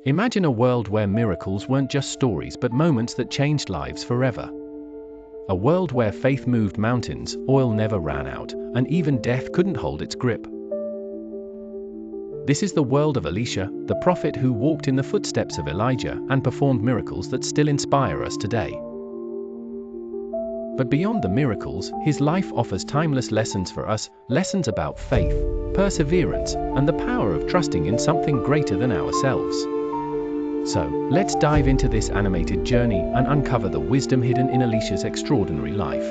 Imagine a world where miracles weren't just stories but moments that changed lives forever. A world where faith moved mountains, oil never ran out, and even death couldn't hold its grip. This is the world of Elisha, the prophet who walked in the footsteps of Elijah and performed miracles that still inspire us today. But beyond the miracles, his life offers timeless lessons for us, lessons about faith, perseverance, and the power of trusting in something greater than ourselves. So, let's dive into this animated journey and uncover the wisdom hidden in Elisha's extraordinary life.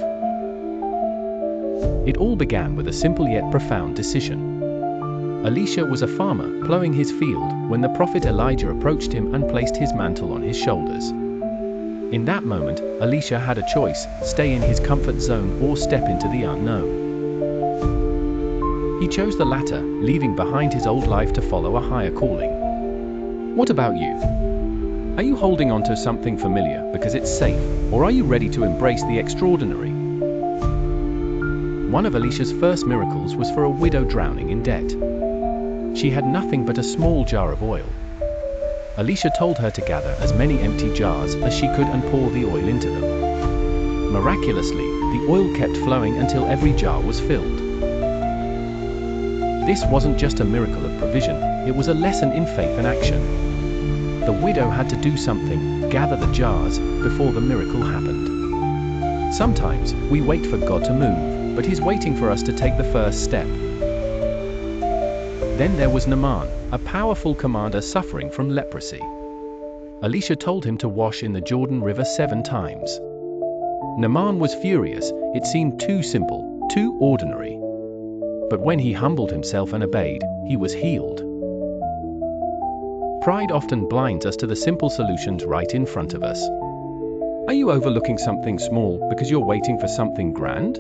It all began with a simple yet profound decision. Elisha was a farmer plowing his field when the prophet Elijah approached him and placed his mantle on his shoulders. In that moment, Elisha had a choice: stay in his comfort zone or step into the unknown. He chose the latter, leaving behind his old life to follow a higher calling. What about you? Are you holding on to something familiar because it's safe, or are you ready to embrace the extraordinary? One of Elisha's first miracles was for a widow drowning in debt. She had nothing but a small jar of oil. Elisha told her to gather as many empty jars as she could and pour the oil into them. Miraculously, the oil kept flowing until every jar was filled. This wasn't just a miracle of provision, it was a lesson in faith and action. The widow had to do something, gather the jars, before the miracle happened. Sometimes, we wait for God to move, but He's waiting for us to take the first step. Then there was Naaman, a powerful commander suffering from leprosy. Elisha told him to wash in the Jordan River 7 times. Naaman was furious, it seemed too simple, too ordinary. But when he humbled himself and obeyed, he was healed. Pride often blinds us to the simple solutions right in front of us. Are you overlooking something small because you're waiting for something grand?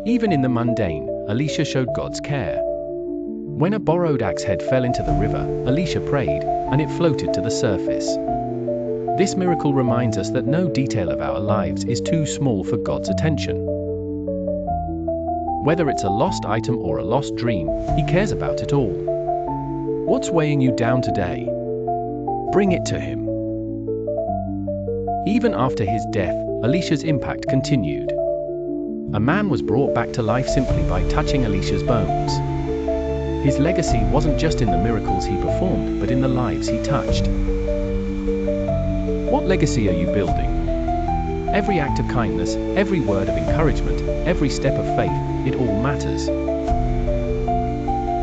Even in the mundane, Elisha showed God's care. When a borrowed axe head fell into the river, Elisha prayed, and it floated to the surface. This miracle reminds us that no detail of our lives is too small for God's attention. Whether it's a lost item or a lost dream, He cares about it all. What's weighing you down today? Bring it to Him. Even after his death, Elisha's impact continued. A man was brought back to life simply by touching Elisha's bones. His legacy wasn't just in the miracles he performed, but in the lives he touched. What legacy are you building? Every act of kindness, every word of encouragement, every step of faith, it all matters.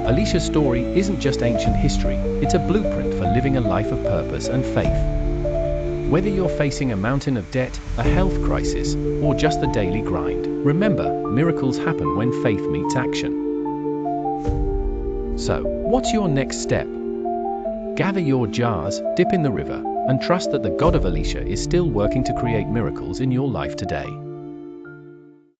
Elisha's story isn't just ancient history, it's a blueprint for living a life of purpose and faith. Whether you're facing a mountain of debt, a health crisis, or just the daily grind, remember, miracles happen when faith meets action. So, what's your next step? Gather your jars, dip in the river, and trust that the God of Elisha is still working to create miracles in your life today.